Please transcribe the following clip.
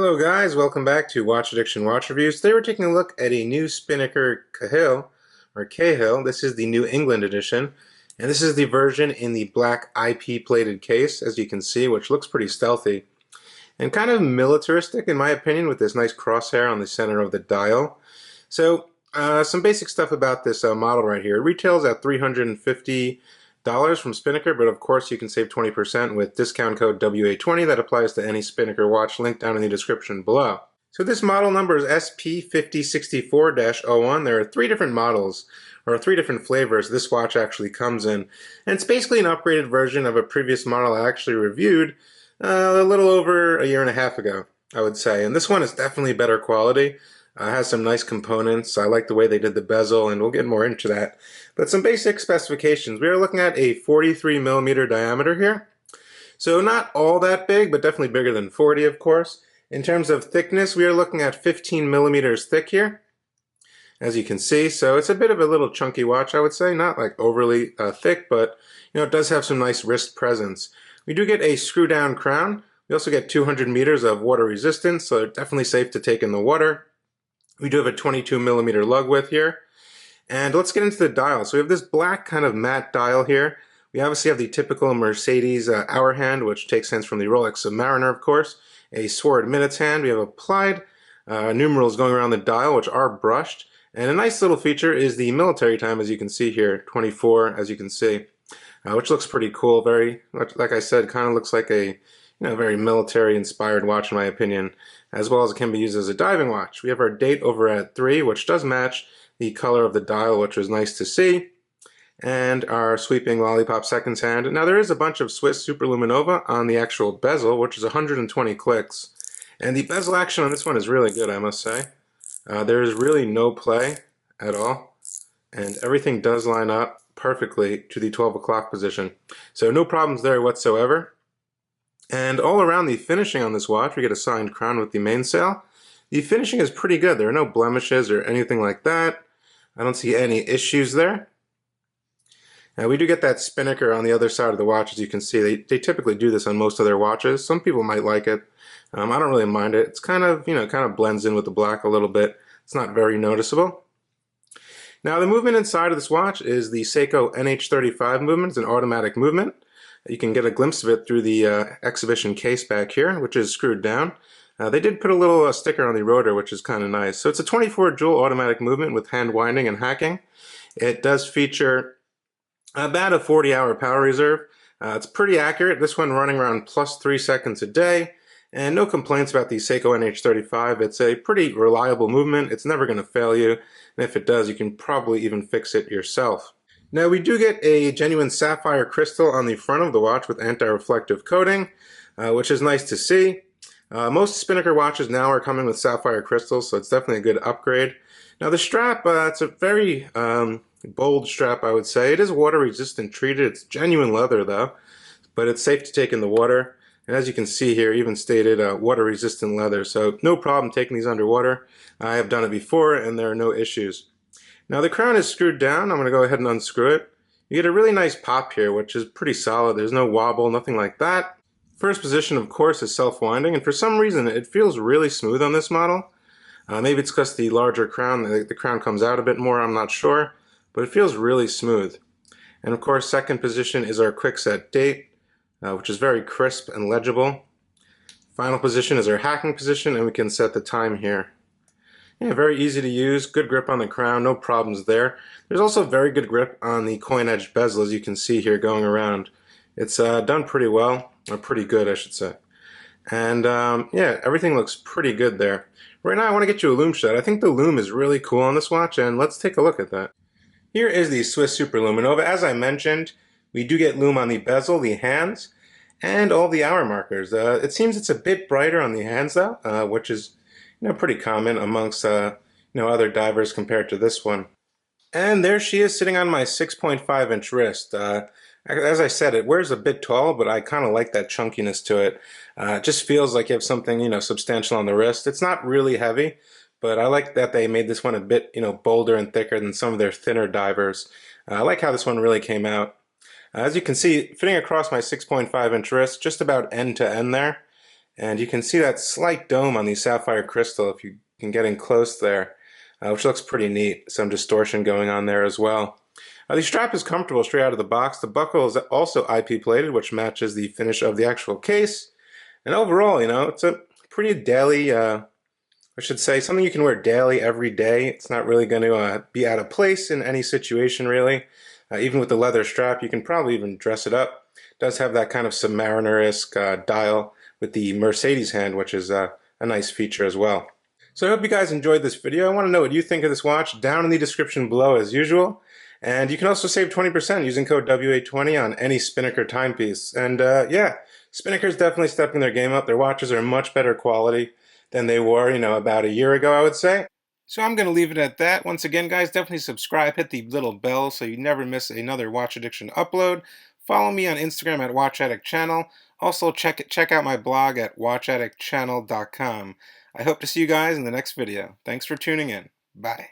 Hello guys, welcome back to Watch Addiction Watch Reviews. Today we're taking a look at a new Spinnaker Cahill, or Cahill. This is the New England edition, and this is the version in the black IP plated case, as you can see, which looks pretty stealthy. And kind of militaristic in my opinion, with this nice crosshair on the center of the dial. So, some basic stuff about this model right here. It retails at $350 from Spinnaker, but of course you can save 20% with discount code WA20 that applies to any Spinnaker watch, linked down in the description below. So this model number is SP5064-01. There are three different models, or three different flavors this watch actually comes in. And it's basically an upgraded version of a previous model I actually reviewed a little over a year and a half ago, I would say. And this one is definitely better quality. Has some nice components. I like the way they did the bezel, and we'll get more into that. But some basic specifications. We are looking at a 43mm diameter here. So not all that big, but definitely bigger than 40, of course. In terms of thickness, we are looking at 15mm thick here, as you can see. So it's a bit of a little chunky watch, I would say. Not like overly thick, but it does have some nice wrist presence. We do get a screw-down crown. We also get 200 meters of water resistance, so they're definitely safe to take in the water. We do have a 22mm lug width here. And let's get into the dial. So we have this black kind of matte dial here. We obviously have the typical Mercedes hour hand, which takes hands from the Rolex Submariner, of course. A sword minutes hand. We have applied numerals going around the dial, which are brushed. And a nice little feature is the military time, as you can see here, 24, as you can see, which looks pretty cool. Very, like I said, kind of looks like a very military-inspired watch, in my opinion, as well as it can be used as a diving watch. We have our date over at 3, which does match the color of the dial, which was nice to see, and our sweeping lollipop seconds hand. Now there is a bunch of Swiss Superluminova on the actual bezel, which is 120 clicks, and the bezel action on this one is really good, I must say. There is really no play at all, and everything does line up perfectly to the 12 o'clock position, so no problems there whatsoever. And all around the finishing on this watch, we get a signed crown with the mainsail. The finishing is pretty good. There are no blemishes or anything like that. I don't see any issues there. Now we do get that Spinnaker on the other side of the watch, as you can see. They typically do this on most of their watches. Some people might like it. I don't really mind it. It's kind of, kind of blends in with the black a little bit. It's not very noticeable. Now the movement inside of this watch is the Seiko NH35 movement. It's an automatic movement. You can get a glimpse of it through the exhibition case back here, which is screwed down. They did put a little sticker on the rotor, which is kind of nice. So it's a 24 joule automatic movement with hand winding and hacking. It does feature about a 40-hour power reserve. It's pretty accurate. This one running around plus 3 seconds a day. And no complaints about the Seiko NH35. It's a pretty reliable movement. It's never going to fail you. And if it does, you can probably even fix it yourself. Now we do get a genuine sapphire crystal on the front of the watch with anti-reflective coating, which is nice to see. Most Spinnaker watches now are coming with sapphire crystals, so it's definitely a good upgrade. Now the strap, it's a very bold strap, I would say. It is water resistant treated. It's genuine leather though, but it's safe to take in the water. And as you can see here, even stated water resistant leather, so no problem taking these underwater. I have done it before and there are no issues. Now the crown is screwed down. I'm going to go ahead and unscrew it. You get a really nice pop here, which is pretty solid. There's no wobble, nothing like that. First position, of course, is self-winding, and for some reason it feels really smooth on this model. Maybe it's because the larger crown, the crown comes out a bit more, I'm not sure, but it feels really smooth. And of course, second position is our quick set date, which is very crisp and legible. Final position is our hacking position, and we can set the time here. Yeah, very easy to use, good grip on the crown, no problems there. There's also very good grip on the coin edge bezel, as you can see here going around. It's done pretty well, or pretty good I should say. And yeah, everything looks pretty good there. Right now I want to get you a Lume shot. I think the Lume is really cool on this watch, and let's take a look at that. Here is the Swiss Superluminova. As I mentioned, we do get Lume on the bezel, the hands, and all the hour markers. It seems it's a bit brighter on the hands though, which is pretty common amongst other divers compared to this one. And there she is sitting on my 6.5-inch wrist. As I said, it wears a bit tall, but I kind of like that chunkiness to it. It just feels like you have something substantial on the wrist. It's not really heavy, but I like that they made this one a bit bolder and thicker than some of their thinner divers. I like how this one really came out. As you can see, fitting across my 6.5-inch wrist, just about end to end there. And you can see that slight dome on the sapphire crystal if you can get in close there, which looks pretty neat. Some distortion going on there as well. The strap is comfortable straight out of the box. The buckle is also IP plated, which matches the finish of the actual case. And overall, it's a pretty daily, I should say, something you can wear daily, every day. It's not really going to be out of place in any situation, really. Even with the leather strap, you can probably even dress it up. It does have that kind of Submariner-esque dial with the Mercedes hand, which is a nice feature as well. So I hope you guys enjoyed this video. I want to know what you think of this watch down in the description below as usual. And you can also save 20% using code WA20 on any Spinnaker timepiece. And yeah, Spinnaker's definitely stepping their game up. Their watches are much better quality than they were, about a year ago, I would say. So I'm going to leave it at that. Once again, guys, definitely subscribe, hit the little bell so you never miss another Watch Addiction upload. Follow me on Instagram at watchaddict_channel. Also, check out my blog at watchaddict_channel.com. I hope to see you guys in the next video. Thanks for tuning in. Bye.